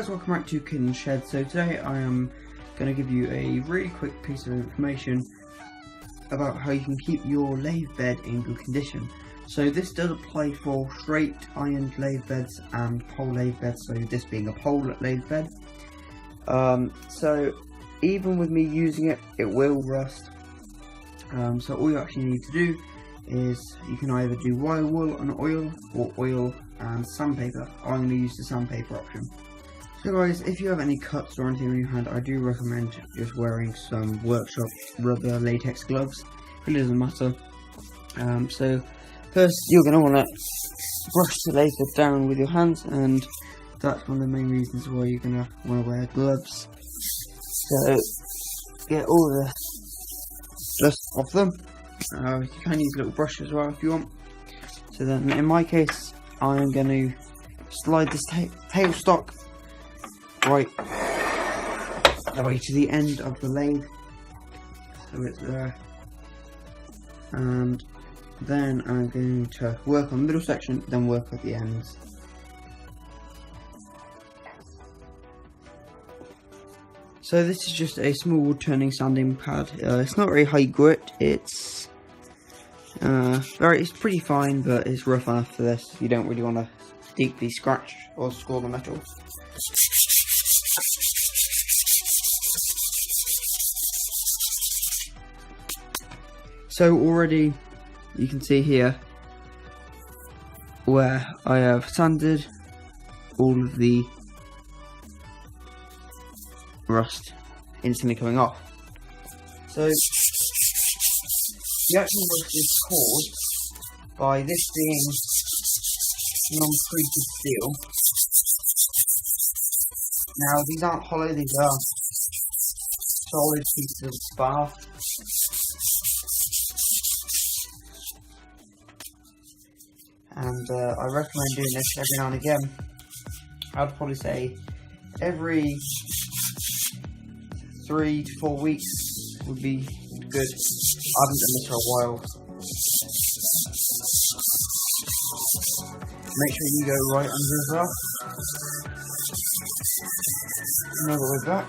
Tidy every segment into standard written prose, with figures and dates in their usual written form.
guys, welcome back to Kitchen Shed. So today I am going to give you a really quick piece of information about how you can keep your lathe bed in good condition. So this does apply for straight ironed lathe beds and pole lathe beds, so this being a pole lathe bed. So even with me using it, it will rust. So all you actually need to do is you can either do wire wool and oil, or oil and sandpaper. I'm going to use the sandpaper option. So guys, if you have any cuts or anything on your hand, I do recommend just wearing some workshop rubber latex gloves. It really doesn't matter. So first you're going to want to brush the lathe down with your hands, and that's one of the main reasons why you're going to want to wear gloves. So get all the dust off them. You can use a little brush as well if you want. So then in my case, I'm going to slide this tailstock right the way to the end of the lathe, so it's there, and then I'm going to work on the middle section, then work at the ends. So this is just a small turning sanding pad. It's not very high grit. It's pretty fine, but it's rough enough for this. You don't really want to deeply scratch or score the metal. So already you can see here where I have sanded all of the rust instantly coming off. So the actual rust is caused by this being non-treated steel. Now these aren't hollow, these are solid pieces of spar. And I recommend doing this every now and again. I'd probably say every 3 to 4 weeks would be good. I haven't done this for a while. Make sure you go right under as well. Another way back.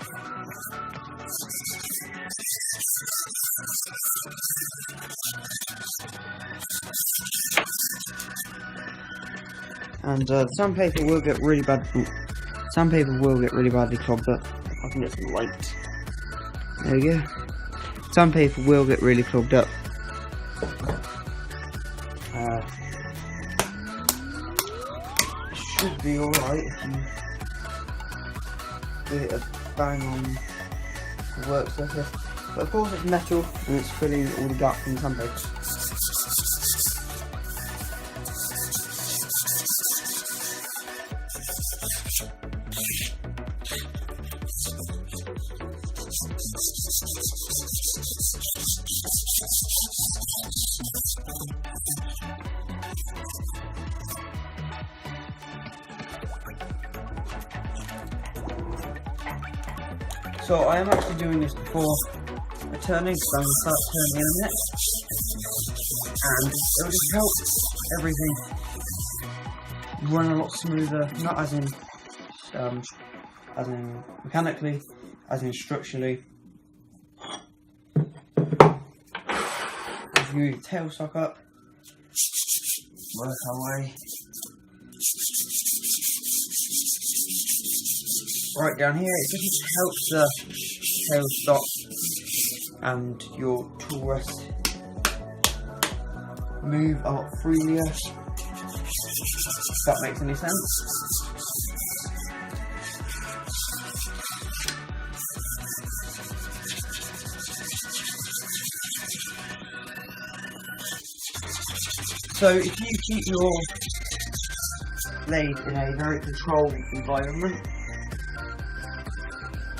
And sandpaper will get really bad. Sandpaper will get really badly clogged up. If I can get some light. There we go. Sandpaper will get really clogged up. Should be alright if you give it a bang on the work surface. But of course it's metal and it's filling all the gaps in the sandpaper. So I am actually doing this before turning, so I'm going to start turning in a minute, and it will just help everything run a lot smoother, not as in mechanically, as in structurally. If you move your tailstock up, work our way right down here. It just helps the tailstock and your tool rest move a lot freelier, if that makes any sense. So if you keep your lathe in a very controlled environment,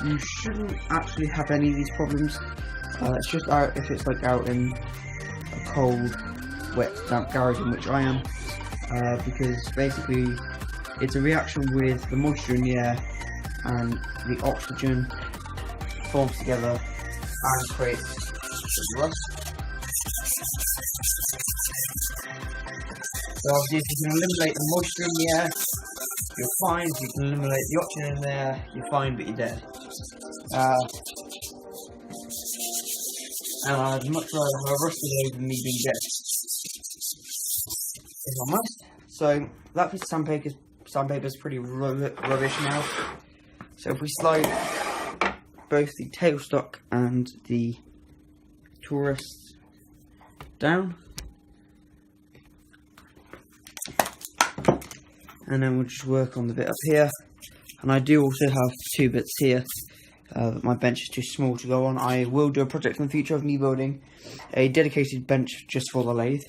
you shouldn't actually have any of these problems. It's just out if it's like out in a cold, wet, damp garage, in which I am, because basically it's a reaction with the moisture in the air and the oxygen forms together and creates rust. So obviously if you can eliminate the moisture in the air, you're fine. If you can eliminate the oxygen in there, you're fine, but you're dead. And I'd much rather have a rusty lathe than me being dead, if I'm honest. So that piece of sandpaper is pretty rubbish now. So if we slide both the tailstock and the tourist down, and then we'll just work on the bit up here. And I do also have two bits here. My bench is too small to go on. I will do a project in the future of me building a dedicated bench just for the lathe.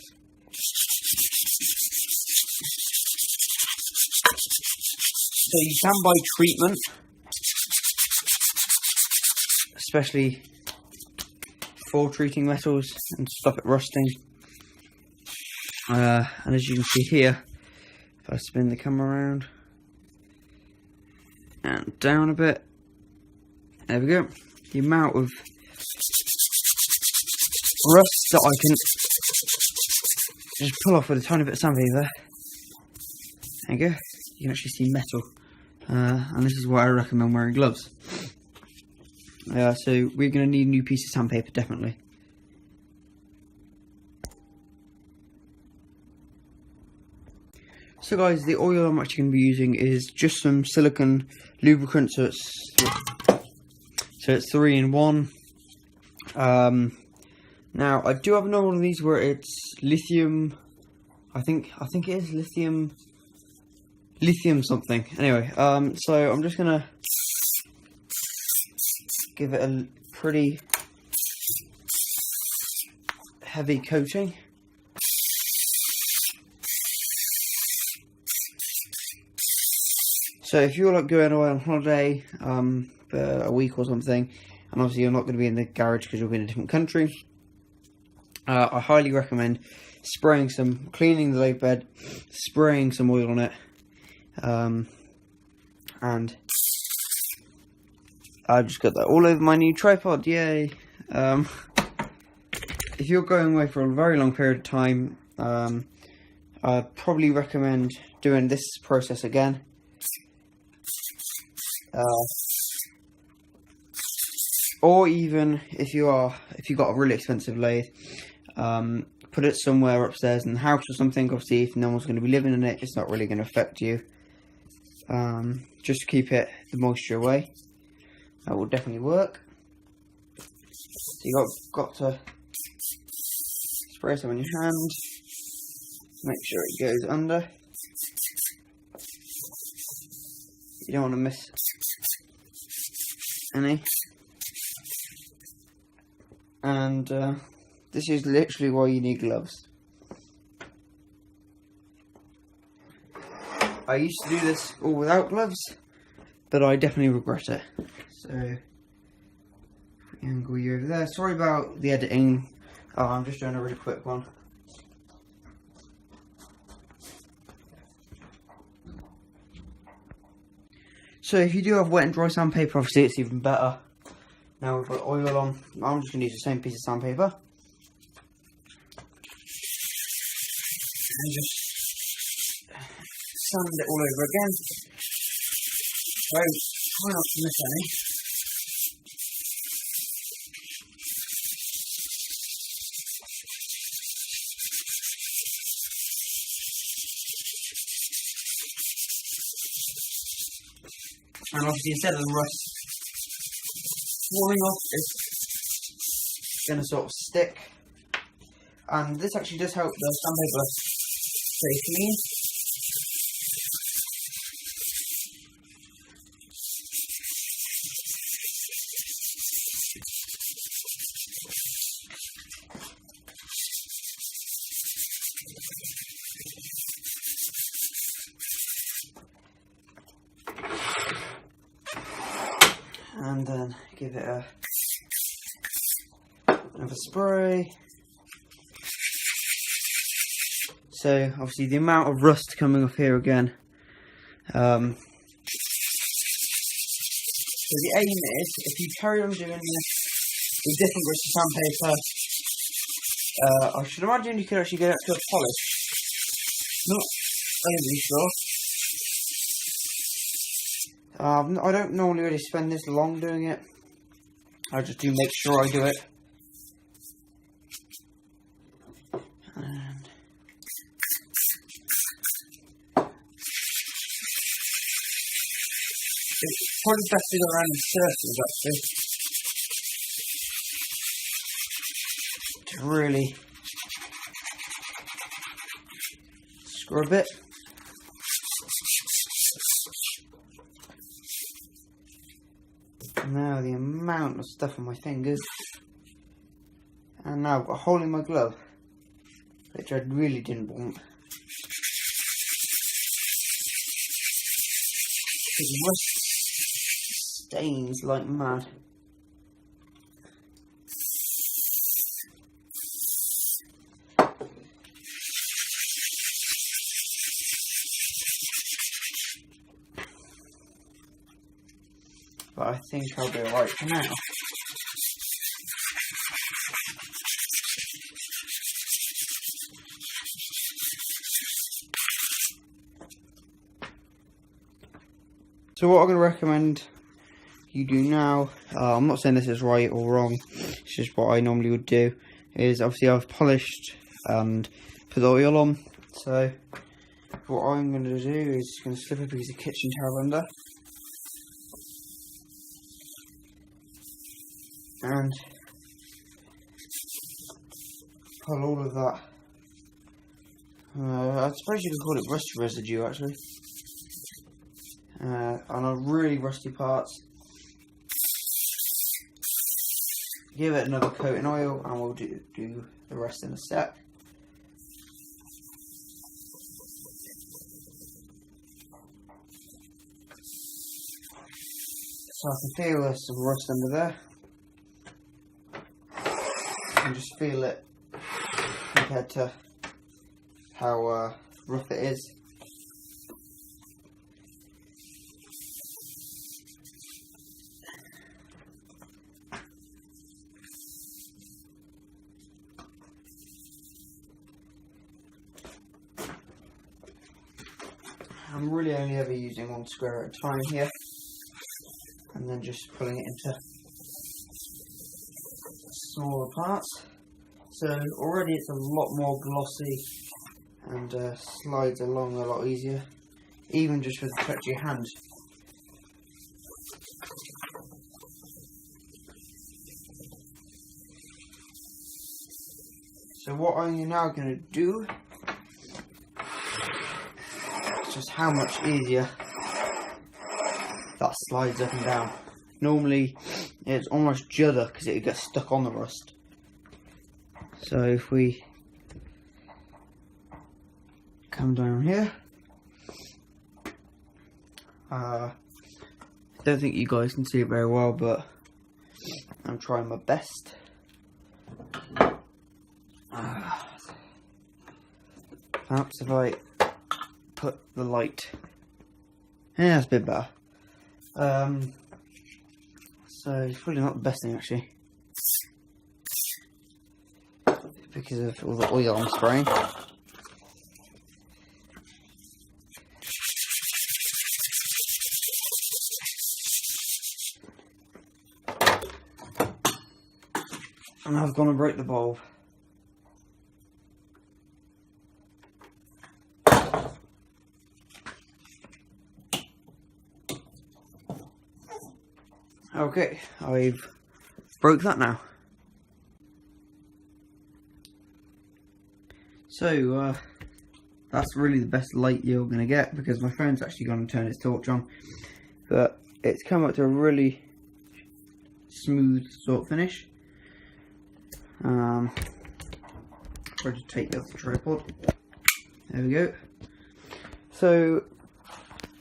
So you can buy treatment, especially for treating metals and stop it rusting. And as you can see here, if I spin the camera around and down a bit, there we go. The amount of rust that I can just pull off with a tiny bit of sandpaper. There you go. You can actually see metal. And this is why I recommend wearing gloves. So we're going to need a new piece of sandpaper, definitely. So guys, the oil I'm actually going to be using is just some silicone lubricant, so it's 3 in 1. Now I do have another one of these where it's lithium. I think it is lithium something. Anyway, so I'm just gonna give it a pretty heavy coating. So if you're like going away on holiday for a week or something, and obviously you're not going to be in the garage because you'll be in a different country, I highly recommend cleaning the lathe bed, spraying some oil on it, and I've just got that all over my new tripod, yay! If you're going away for a very long period of time, I'd probably recommend doing this process again. Or even if you've got a really expensive lathe, put it somewhere upstairs in the house or something. Obviously, if no one's going to be living in it, it's not really going to affect you. Just to keep the moisture away. That will definitely work. So you got to spray some on your hand. Make sure it goes under. You don't want to miss any. And this is literally why you need gloves. I used to do this all without gloves, but I definitely regret it. So, if we angle you over there. Sorry about the editing. I'm just doing a really quick one. So if you do have wet and dry sandpaper, obviously it's even better. Now we've got oil on. I'm just going to use the same piece of sandpaper. And just sand it all over again. So try not to miss any. And obviously instead of the rust falling off, it's going to sort of stick. And this actually does help the sandpaper stay clean. And then give it another spray. So obviously the amount of rust coming off here again. So the aim is, if you carry on doing this with different bits of sandpaper, I should imagine you could actually get up to a polish. Not overly sure. I don't normally really spend this long doing it. I just do make sure I do it. And it's probably best to go around in circles, actually, to really scrub it. Now the amount of stuff on my fingers, and now I've got a hole in my glove, which I really didn't want. Because rust stains like mad. But I think I'll be alright for now. So what I'm going to recommend you do now, I'm not saying this is right or wrong, it's just what I normally would do, is obviously I've polished and put the oil on. So what I'm going to do is just going to slip a piece of kitchen towel under. And pull all of that. I suppose you can call it rust residue, actually. On a really rusty parts. Give it another coat in oil, and we'll do the rest in a sec. So I can feel there's some rust under there. And just feel it compared to how rough it is. I'm really only ever using one square at a time here, and then just pulling it into smaller parts. So already it's a lot more glossy and slides along a lot easier, even just with the touch of your hand. So what I'm now going to do is just how much easier that slides up and down. Normally it's almost judder because it gets stuck on the rust. So if we come down here, I don't think you guys can see it very well, but I'm trying my best. Perhaps if I put the light, yeah, that's a bit better. So it's probably not the best thing actually, because of all the oil I'm spraying. And I've gone and broke the bulb. Okay, I've broke that now. So, that's really the best light you're going to get, because my phone's actually going to turn its torch on. But it's come up to a really smooth sort of finish. Try to take it off the tripod. There we go. So,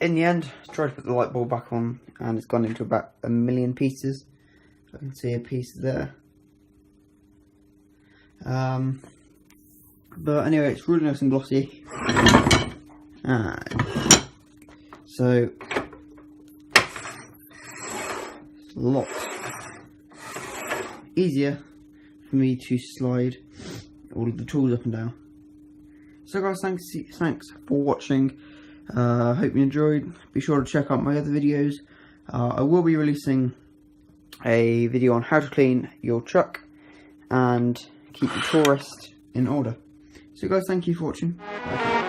in the end, tried to put the light bulb back on, and it's gone into about 1 million pieces. I can see a piece there. But anyway, it's really nice and glossy. So, it's a lot easier for me to slide all of the tools up and down. So guys, thanks for watching. Hope you enjoyed. Be sure to check out my other videos. I will be releasing a video on how to clean your truck and keep your tool rest in order. So guys, thank you for watching. Bye.